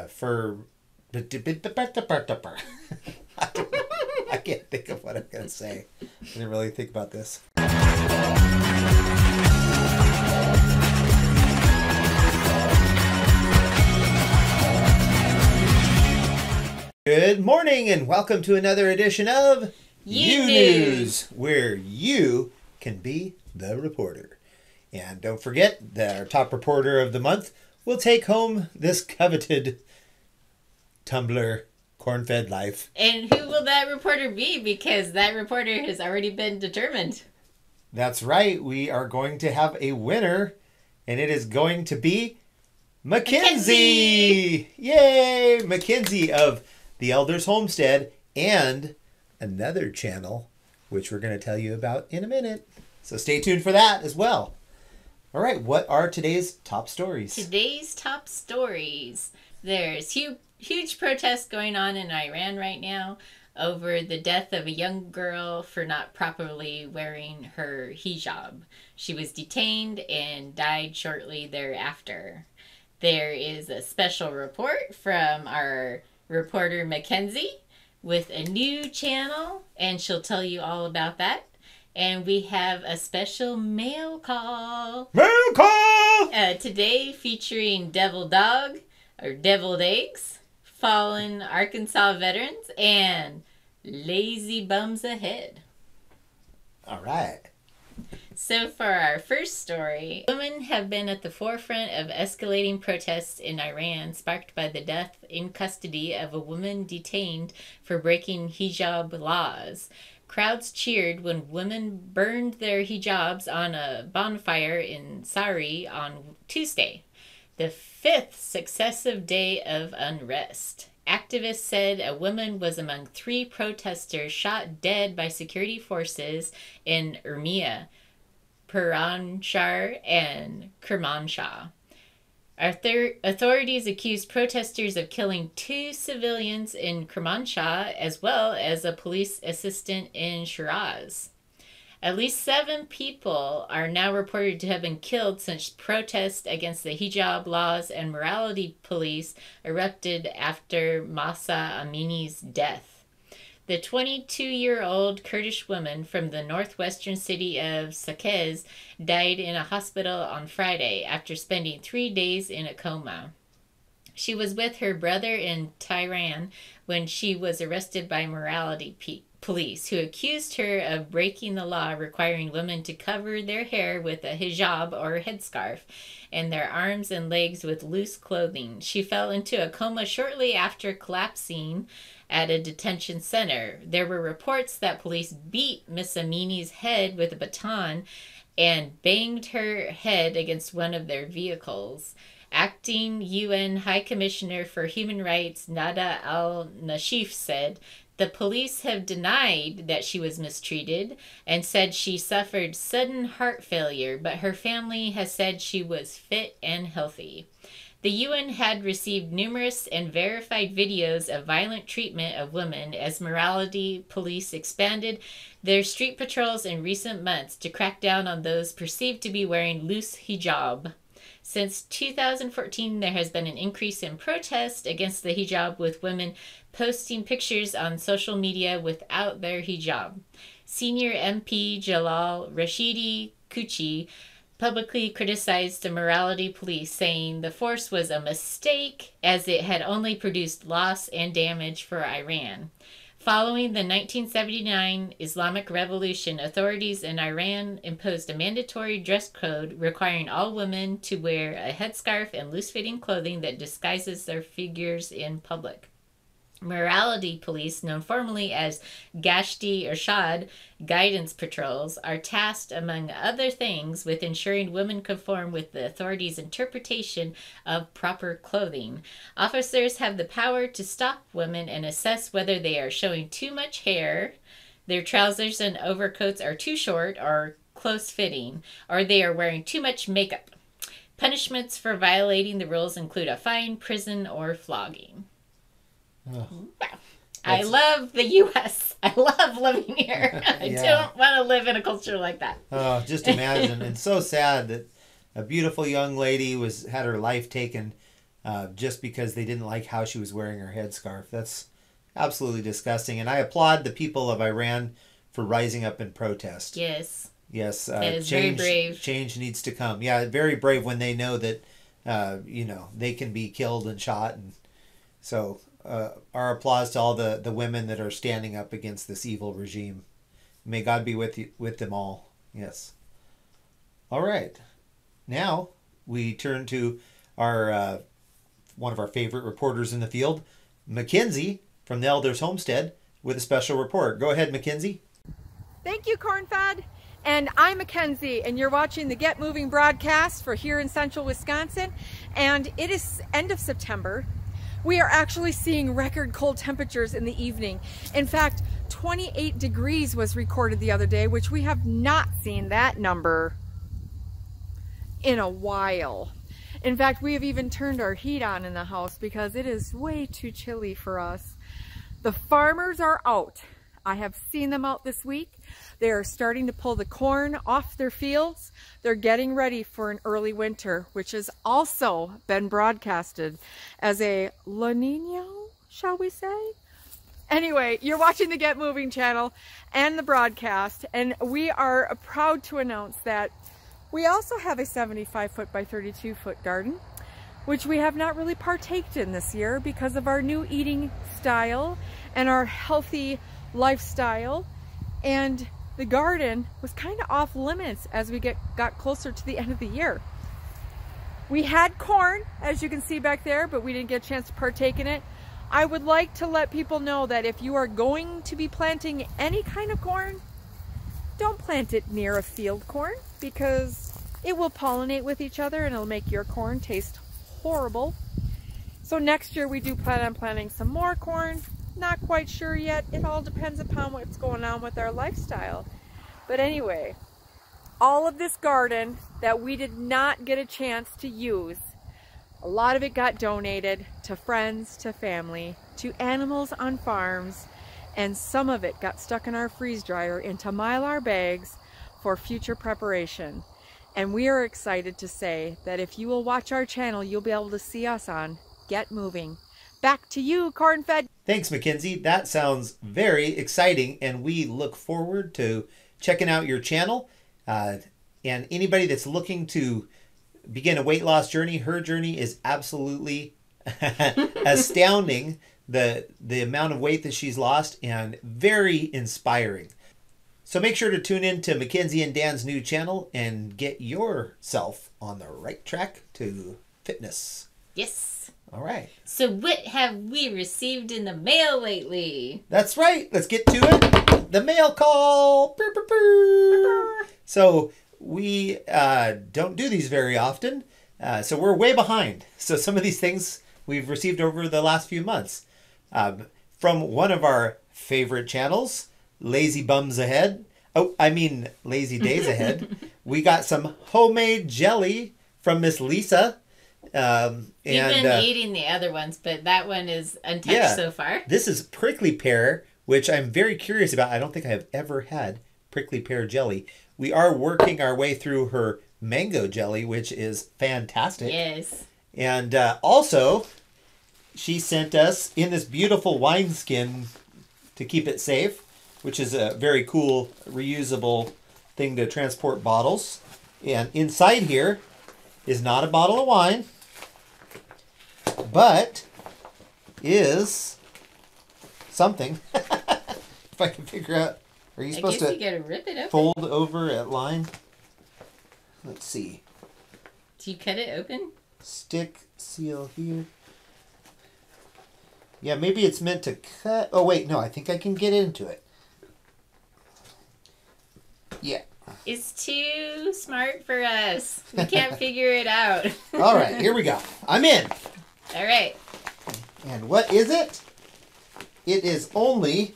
for... I can't think of what I'm going to say. I didn't really think about this. Good morning and welcome to another edition of YouNews, where you can be the reporter. And don't forget that our top reporter of the month will take home this coveted Tumbler corn-fed life. And who will that reporter be? Because that reporter has already been determined. That's right. We are going to have a winner, and it is going to be Mackenzie! Yay! Mackenzie of The Elders Homestead and another channel, which we're going to tell you about in a minute. So stay tuned for that as well. All right, what are today's top stories? Today's top stories. There's huge protests going on in Iran right now over the death of a young girl for not properly wearing her hijab. She was detained and died shortly thereafter. There is a special report from our reporter Mackenzie with a new channel, and she'll tell you all about that. And we have a special mail call. Mail call! Today featuring Deviled Eggs, Fallen Arkansas Veterans, and Lazy Bums Ahead. All right. So for our first story, women have been at the forefront of escalating protests in Iran, sparked by the death in custody of a woman detained for breaking hijab laws. Crowds cheered when women burned their hijabs on a bonfire in Sari on Tuesday, the fifth successive day of unrest. Activists said a woman was among 3 protesters shot dead by security forces in Urmia, Piranshar, and Kermanshah. Authorities accused protesters of killing 2 civilians in Kermanshah as well as a police assistant in Shiraz. At least 7 people are now reported to have been killed since protests against the hijab laws and morality police erupted after Mahsa Amini's death. The 22-year-old Kurdish woman from the northwestern city of Saqqez died in a hospital on Friday after spending 3 days in a coma. She was with her brother in Tehran when she was arrested by morality police, who accused her of breaking the law requiring women to cover their hair with a hijab or headscarf and their arms and legs with loose clothing. She fell into a coma shortly after collapsing at a detention center. There were reports that police beat Miss Amini's head with a baton and banged her head against one of their vehicles. Acting UN High Commissioner for Human Rights Nada al-Nashif said, "The police have denied that she was mistreated and said she suffered sudden heart failure, but her family has said she was fit and healthy." The UN had received numerous and verified videos of violent treatment of women as morality police expanded their street patrols in recent months to crack down on those perceived to be wearing loose hijab. Since 2014, there has been an increase in protest against the hijab, with women posting pictures on social media without their hijab. Senior MP Jalal Rashidi Kuchi publicly criticized the morality police, saying the force was a mistake as it had only produced loss and damage for Iran. Following the 1979 Islamic Revolution, authorities in Iran imposed a mandatory dress code requiring all women to wear a headscarf and loose-fitting clothing that disguises their figures in public. Morality police, known formally as Gashti Irshad guidance patrols, are tasked, among other things, with ensuring women conform with the authorities' interpretation of proper clothing. Officers have the power to stop women and assess whether they are showing too much hair, their trousers and overcoats are too short or close-fitting, or they are wearing too much makeup. Punishments for violating the rules include a fine, prison, or flogging. Oh, wow. I love the U.S. I love living here. I don't want to live in a culture like that. Oh, just imagine. It's so sad that a beautiful young lady had her life taken just because they didn't like how she was wearing her headscarf. That's absolutely disgusting. And I applaud the people of Iran for rising up in protest. Yes. Yes. That is very brave. Change needs to come. Yeah, very brave when they know that, they can be killed and shot. And so our applause to all the women that are standing up against this evil regime. May God be with them all. Yes. All right. Now we turn to our one of our favorite reporters in the field, Mackenzie from the Elders Homestead, with a special report. Go ahead, Mackenzie. Thank you, Cornfed. And I'm Mackenzie, and you're watching the Get Moving broadcast for here in central Wisconsin. And it is end of September. We are actually seeing record cold temperatures in the evening. In fact, 28 degrees was recorded the other day, which we have not seen that number in a while. In fact, we have even turned our heat on in the house because it is way too chilly for us. The farmers are out. I have seen them out this week. They are starting to pull the corn off their fields. They're getting ready for an early winter, which has also been broadcasted as a La Nina, shall we say? Anyway, you're watching the Get Moving channel and the broadcast, and we are proud to announce that we also have a 75-foot by 32-foot garden, which we have not really partaked in this year because of our new eating style and our healthy lifestyle. And the garden was kind of off limits as we got closer to the end of the year. We had corn, as you can see back there, but we didn't get a chance to partake in it. I would like to let people know that if you are going to be planting any kind of corn, don't plant it near a field corn because it will pollinate with each other and it'll make your corn taste horrible. So next year we do plan on planting some more corn. Not quite sure yet. It all depends upon what's going on with our lifestyle. But anyway, all of this garden that we did not get a chance to use, a lot of it got donated to friends, to family, to animals on farms, and some of it got stuck in our freeze dryer into Mylar bags for future preparation. And we are excited to say that if you will watch our channel, you'll be able to see us on Get Moving. Back to you, Cornfed. Thanks, Mackenzie. That sounds very exciting, and we look forward to checking out your channel. And anybody that's looking to begin a weight loss journey, her journey is absolutely astounding. The amount of weight that she's lost, and very inspiring. So make sure to tune in to Mackenzie and Dan's new channel and get yourself on the right track to fitness. Yes. All right. So what have we received in the mail lately? That's right. Let's get to it. The mail call. Burr, burr, burr. So we don't do these very often. So we're way behind. So some of these things we've received over the last few months. From one of our favorite channels, Lazy Bums Ahead. Oh, I mean Lazy Days Ahead. We got some homemade jelly from Miss Lisa. We've been eating the other ones, but that one is untouched so far. This is prickly pear, which I'm very curious about. I don't think I have ever had prickly pear jelly. We are working our way through her mango jelly, which is fantastic. Yes. And also, she sent us in this beautiful wineskin to keep it safe, which is a very cool reusable thing to transport bottles. And inside here is not a bottle of wine, but is something. If I can figure out, are you supposed to you gotta rip it open. Fold over at line? Let's see. Do you cut it open? Stick, seal here. Yeah, maybe it's meant to cut. Oh, wait, no, I think I can get into it. Yeah. It's too smart for us. We can't figure it out. All right, here we go. I'm in. All right. And what is it? It is only...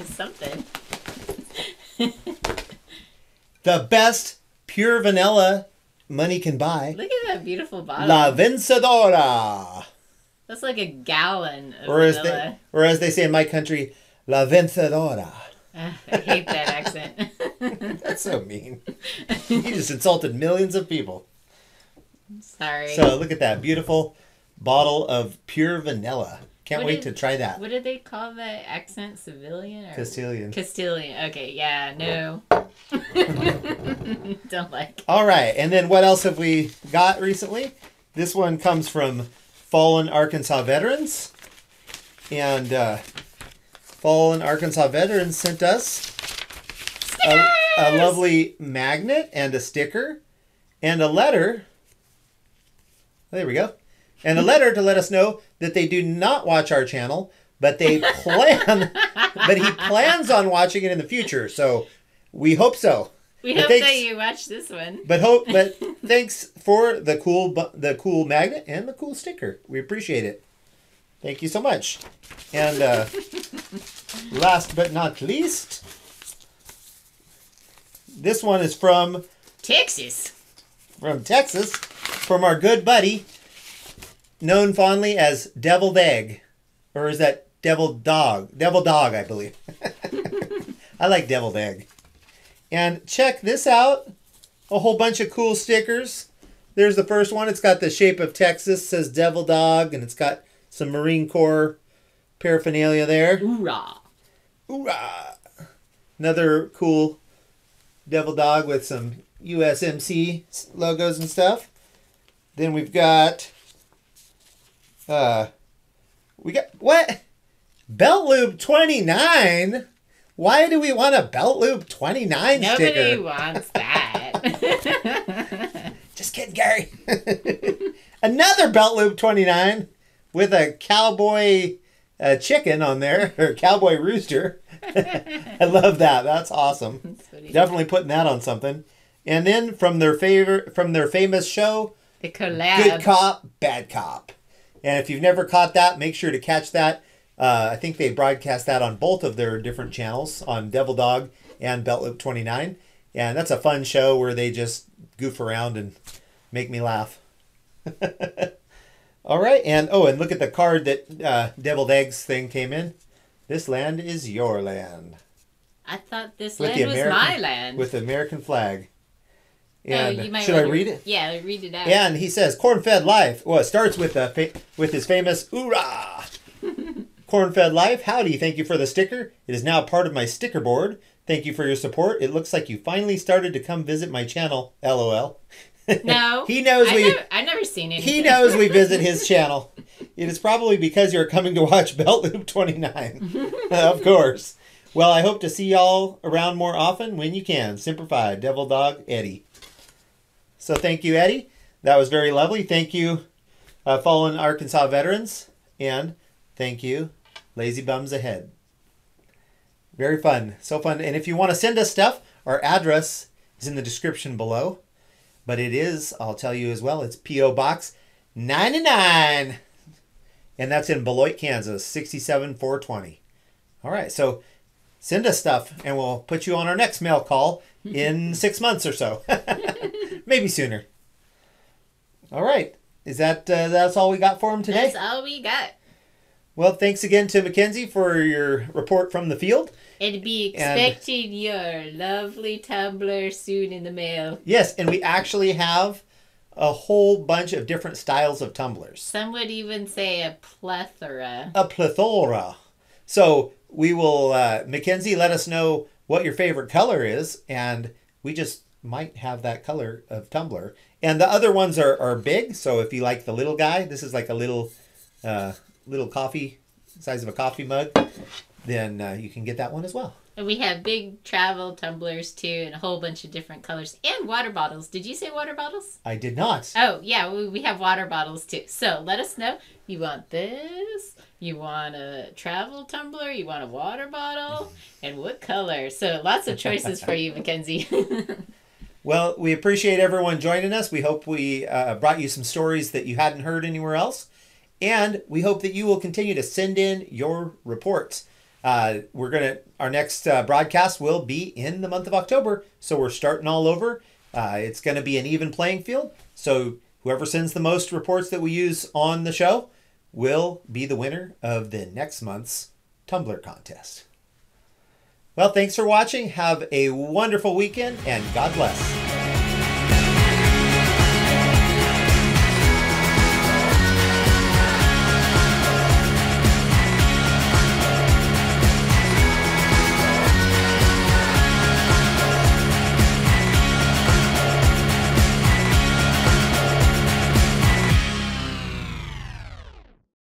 something. The best pure vanilla money can buy. Look at that beautiful bottle. La Vencedora. That's like a gallon of or vanilla. As they say in my country, La Vencedora. I hate that accent. That's so mean. You just insulted millions of people. Sorry. So look at that beautiful bottle of pure vanilla. Can't wait to try that. What did they call the accent? Civilian? Or Castilian. Castilian. Okay, yeah, no. Don't like. All right, and then what else have we got recently? This one comes from Fallen Arkansas Veterans. And Fallen Arkansas Veterans sent us a lovely magnet and a sticker and a letter. There we go. And a letter to let us know that they do not watch our channel, but they plan, but he plans on watching it in the future. So we hope so. We hope that you watch this one. But thanks for the cool magnet and the cool sticker. We appreciate it. Thank you so much. And last but not least, this one is from Texas. From Texas, from our good buddy, known fondly as Deviled Egg. Or is that Deviled Dog? Deviled Dog, I believe. I like Deviled Egg. And check this out. A whole bunch of cool stickers. There's the first one. It's got the shape of Texas. Says Devil Dog. And it's got some Marine Corps paraphernalia there. Hoorah. Hoorah. Another cool Devil Dog with some USMC logos and stuff. Then we've got... what? Belt Loop 29? Why do we want a Belt Loop 29 sticker? Nobody wants that. Just kidding, Gary. Another Belt Loop 29 with a cowboy chicken on there, or cowboy rooster. I love that. That's awesome. Definitely putting that on something. And then from their famous show, the collab. Good Cop, Bad Cop. And if you've never caught that, make sure to catch that. I think they broadcast that on both of their different channels, on Devil Dog and Belt Loop 29. And that's a fun show where they just goof around and make me laugh. All right. And look at the card that Deviled Eggs thing came in. This land is your land. I thought this land was my land. With the American flag. And you might should I read it? Yeah, read it out. And he says, Corn-Fed Life. Well, it starts with his famous hoorah. Corn-Fed Life, howdy, thank you for the sticker. It is now part of my sticker board. Thank you for your support. It looks like you finally started to come visit my channel. LOL. No. He knows I've never seen it. He knows we visit his channel. It is probably because you're coming to watch Belt Loop 29. Of course. Well, I hope to see y'all around more often when you can. Semper Fi, Devil Dog, Eddie. So thank you, Eddie. That was very lovely. Thank you, Fallen Arkansas Veterans. And thank you, Lazy Bums Ahead. Very fun. So fun. And if you want to send us stuff, our address is in the description below. But it is, I'll tell you as well, it's P.O. Box 99. And that's in Beloit, Kansas, 67420. All right, so send us stuff, and we'll put you on our next mail call in 6 months or so. Maybe sooner. All right. Is that's all we got for him today? That's all we got. Well, thanks again to Mackenzie for your report from the field. And be expecting your lovely tumbler soon in the mail. Yes, and we actually have a whole bunch of different styles of tumblers. Some would even say a plethora. A plethora. So we will, Mackenzie, let us know what your favorite color is, and we just might have that color of tumbler. And the other ones are big, so if you like the little guy, this is like a little coffee, size of a coffee mug, then you can get that one as well. And we have big travel tumblers too, and a whole bunch of different colors. And water bottles. Did you say water bottles? I did not. Oh, yeah, we have water bottles too. So let us know. You want this? You want a travel tumbler? You want a water bottle? And what color? So lots of choices for you, Mackenzie. Well, we appreciate everyone joining us. We hope we brought you some stories that you hadn't heard anywhere else. And we hope that you will continue to send in your reports. Our next broadcast will be in the month of October. So we're starting all over. It's going to be an even playing field. So whoever sends the most reports that we use on the show will be the winner of the next month's Tumbler contest. Well, thanks for watching. Have a wonderful weekend, and God bless.